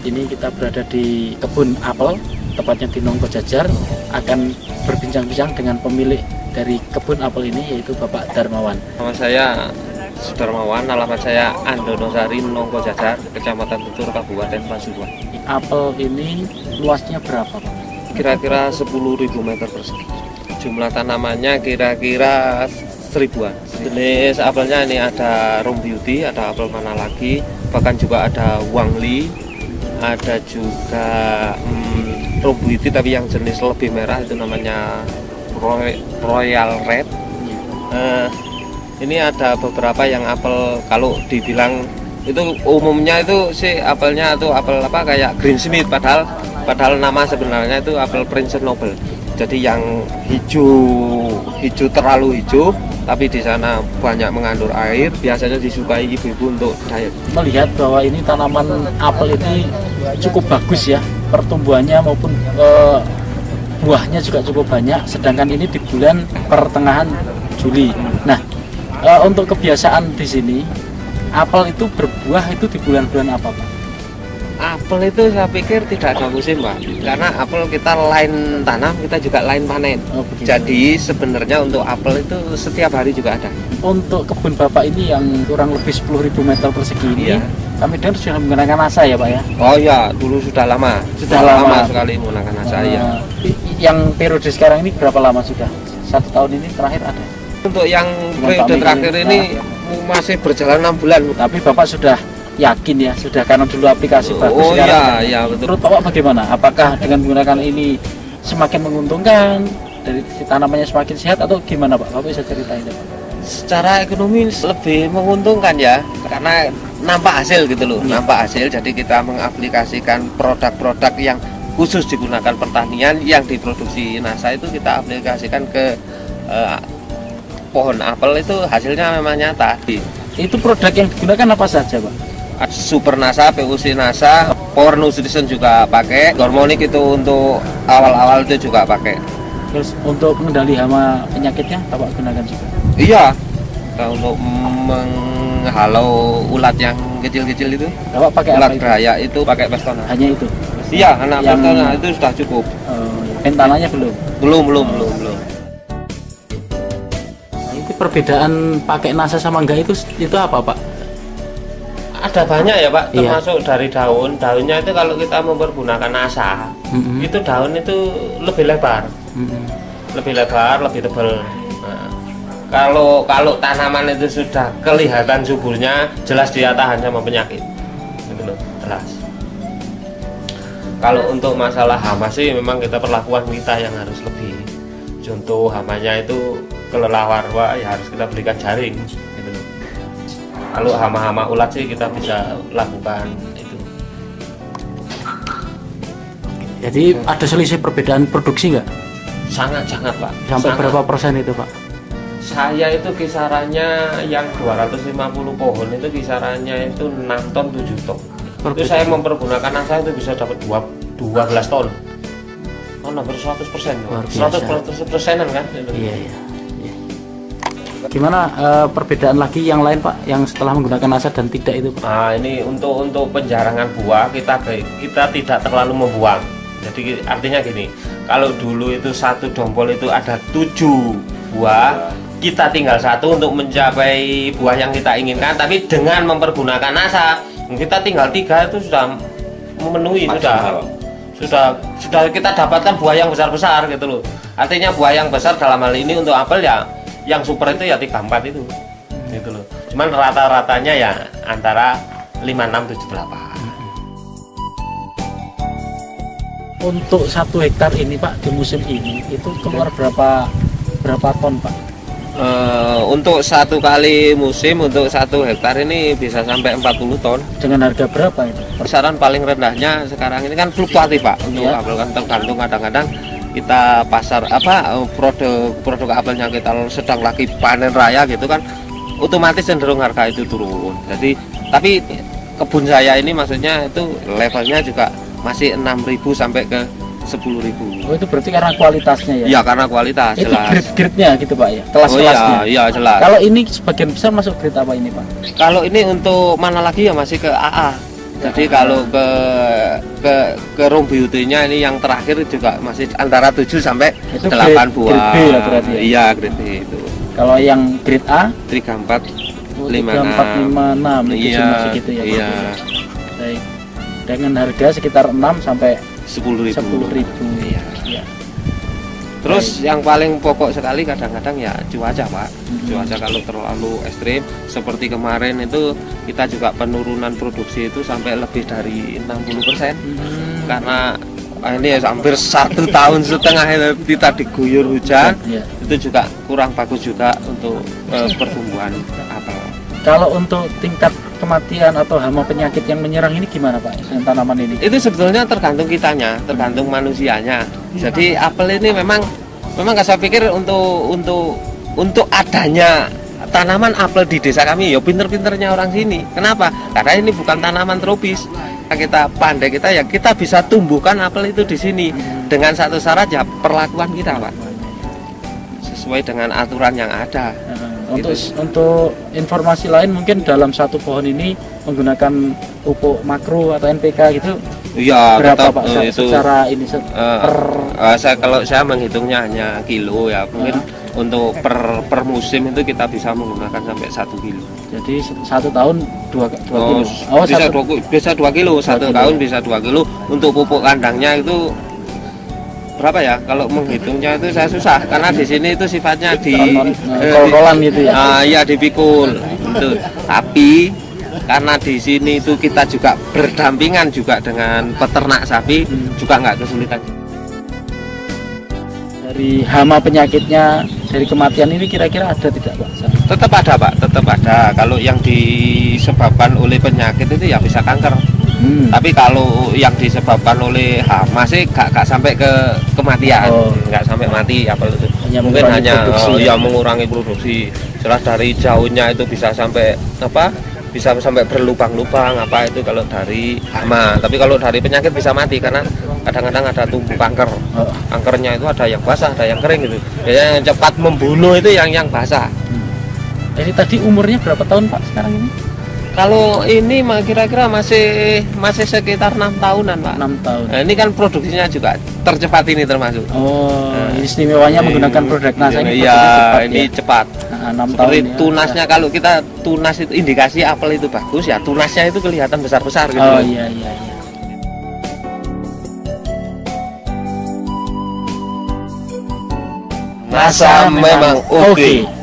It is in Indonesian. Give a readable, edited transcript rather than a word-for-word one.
Saat ini kita berada di kebun apel, tepatnya di Nongko Jajar, akan berbincang-bincang dengan pemilik dari kebun apel ini, yaitu Bapak Darmawan. Nama saya Sudarmawan, alamat saya Andonosari, Nongko Jajar, Kecamatan Tutur, Kabupaten Pasuruan. Apel ini luasnya berapa, Pak? Kira-kira 10.000 meter persegi. Jumlah tanamannya kira-kira 1000-an. Jenis apelnya ini ada Rom Beauty, ada apel mana lagi, bahkan juga ada Wangli, ada juga Rom Beauty tapi yang jenis lebih merah itu namanya Royal Red. Ini ada beberapa yang apel, kalau dibilang itu umumnya itu sih apelnya itu apel apa kayak Green Smith, padahal nama sebenarnya itu apel Prince Noble. Jadi yang hijau terlalu hijau, tapi di sana banyak mengandung air, biasanya disukai ibu-ibu untuk diet. Melihat bahwa ini tanaman apel ini cukup bagus ya, pertumbuhannya maupun buahnya juga cukup banyak, sedangkan ini di bulan pertengahan Juli. Nah, untuk kebiasaan di sini, apel itu berbuah itu di bulan-bulan apa, Pak? Apel itu saya pikir tidak ada musim, Pak, karena apel kita lain tanam, kita juga lain panen. Jadi sebenarnya untuk apel itu setiap hari juga ada. Untuk kebun Bapak ini yang kurang lebih 10.000 meter persegi ini, iya, kami dengar sudah menggunakan asa ya, Pak ya? Oh iya, dulu sudah lama sekali menggunakan asa ya. Yang periode sekarang ini berapa lama sudah? 1 tahun ini terakhir ada? Untuk yang periode terakhir ini masih berjalan 6 bulan. Tapi Bapak sudah yakin ya, sudah karena dulu aplikasi bagus. Oh sekarang iya, betul. Menurut Bapak bagaimana? Apakah dengan menggunakan ini semakin menguntungkan, dari tanamannya semakin sehat atau gimana, Pak? Bapak bisa ceritain ya, Pak? Secara ekonomi lebih menguntungkan ya, karena nampak hasil gitu loh, nampak hasil. Jadi kita mengaplikasikan produk-produk yang khusus digunakan pertanian yang diproduksi NASA itu kita aplikasikan ke pohon apel, itu hasilnya memang nyata. Itu produk yang digunakan apa saja, Pak? Super NASA, PUC NASA, Power Nutrition juga pakai, Gormonic itu untuk awal-awal itu juga pakai. Terus untuk mengendali hama penyakitnya Bapak gunakan juga? Iya, untuk menghalau ulat yang kecil-kecil itu. Bapak pakai ulat apa itu? Raya itu pakai Pestona. Hanya itu? Iya, anak Pestona itu sudah cukup. Pentananya belum? Belum. Itu perbedaan pakai NASA sama enggak itu apa, Pak? Ada banyak ya, Pak, termasuk dari daunnya itu kalau kita mempergunakan NASA, itu daun itu lebih lebar, lebih tebal. Nah, kalau tanaman itu sudah kelihatan suburnya, jelas dia tahan sama penyakit, gitu loh, jelas. Kalau untuk masalah hama sih memang kita perlakuan kita yang harus lebih. Contoh hamanya itu kelelawar, ya harus kita berikan jaring, gitu loh. Kalau hama-hama ulat sih kita bisa lakukan itu. Jadi ada selisih perbedaan produksi nggak? Sangat, Pak. Sampai berapa persen itu, Pak? Saya itu kisarannya yang 250 pohon itu kisarannya itu 6 ton 7 ton. Itu saya mempergunakan NASA itu bisa dapat 12 ton. Oh, hampir 100%. 100%-an kan itu. Iya. Gimana perbedaan lagi yang lain, Pak, yang setelah menggunakan NASA dan tidak itu, Pak? Nah, ini untuk penjarangan buah kita tidak terlalu membuang. Jadi artinya gini, kalau dulu itu satu dompol itu ada 7 buah, kita tinggal 1 untuk mencapai buah yang kita inginkan. Tapi dengan mempergunakan NASA, kita tinggal 3 itu sudah memenuhi, sudah kita dapatkan buah yang besar-besar gitu loh. Artinya buah yang besar dalam hal ini untuk apel ya, yang super itu ya 3-4 itu, gitu loh. Cuman rata-ratanya ya antara 5, 6, 7, 8. Untuk 1 hektar ini, Pak, di musim ini itu keluar berapa ton, Pak? Untuk 1 kali musim untuk 1 hektar ini bisa sampai 40 ton. Dengan harga berapa itu? Kisaran paling rendahnya sekarang ini kan fluktuatif, Pak. Untuk apel kan tergantung, kadang-kadang kita pasar produk apelnya kita sedang lagi panen raya gitu kan, otomatis cenderung harga itu turun. Jadi tapi kebun saya ini maksudnya itu levelnya juga masih 6.000 sampai ke 10.000. Oh, itu berarti karena kualitasnya ya? Iya, karena kualitas, itu jelas. Grade-nya gitu, Pak ya? Kelas-kelasnya? Iya, jelas. Kalau ini sebagian besar masuk grade apa ini, Pak? Kalau ini untuk mana lagi ya masih ke AA. Jadi kalau ke room beauty-nya ini yang terakhir juga masih antara 7 sampai Itu 8 grade buah. B ya berarti ya? Iya, grade B itu. Kalau yang grade A 34 4, 56. 5, 6 itu Iya, masih gitu ya. iya. Baik. Dengan harga sekitar 6 sampai 10.000. 10.000. Iya. Iya. Terus yang paling pokok sekali kadang-kadang ya cuaca, Pak. Hmm. Cuaca kalau terlalu ekstrim seperti kemarin itu kita juga penurunan produksi itu sampai lebih dari 60%. Karena ini ya hampir 1,5 tahun itu kita diguyur hujan. Iya. Itu juga kurang bagus juga untuk pertumbuhan apel. Kalau untuk tingkat kematian atau hama penyakit yang menyerang ini gimana Pak? Dengan tanaman ini? Itu sebetulnya tergantung kitanya, tergantung manusianya. Jadi apel ini memang saya pikir untuk adanya tanaman apel di desa kami ya pinter-pinternya orang sini. Kenapa? Karena ini bukan tanaman tropis. Kita pandai ya kita bisa tumbuhkan apel itu di sini dengan satu syarat ya perlakuan kita, Pak. Sesuai dengan aturan yang ada. Untuk informasi lain mungkin dalam satu pohon ini menggunakan pupuk makro atau NPK gitu. Iya, Berapa tetap, Pak itu secara ini kalau saya menghitungnya hanya kilo ya, mungkin untuk per musim itu kita bisa menggunakan sampai 1 kilo. Jadi 1 tahun 2 kilo. Bisa 2 kilo, 1 tahun bisa 2 kilo. Untuk pupuk kandangnya itu berapa ya? Kalau menghitungnya itu saya susah karena di sini itu sifatnya kol-kolan gitu ya. Iya, dipikul. Itu. Tapi karena di sini itu kita juga berdampingan juga dengan peternak sapi, juga nggak kesulitan. Dari hama penyakitnya, dari kematian ini kira-kira ada tidak Pak? Tetap ada, Pak, tetap ada. Kalau yang disebabkan oleh penyakit itu ya bisa kanker. Tapi kalau yang disebabkan oleh hama sih gak sampai ke kematian, nggak sampai mati apa itu. Mungkin hanya mengurangi produksi. Jelas dari jauhnya itu bisa sampai bisa sampai berlubang-lubang apa itu kalau dari hama. Tapi kalau dari penyakit bisa mati karena kadang-kadang ada tumbuh kanker. Kankernya itu ada yang basah, ada yang kering gitu. Yang cepat membunuh itu yang basah. Jadi tadi umurnya berapa tahun Pak sekarang ini? Kalau ini kira-kira masih sekitar 6 tahunan, Pak. 6 tahun. Nah, ini kan produksinya juga tercepat ini termasuk. Istimewanya menggunakan produk NASA ini. Iya, ini cepat. 6 Seperti tahun. tunasnya kalau kita tunas itu indikasi apel itu bagus ya, tunasnya itu kelihatan besar-besar gitu. Oh iya. NASA memang oke.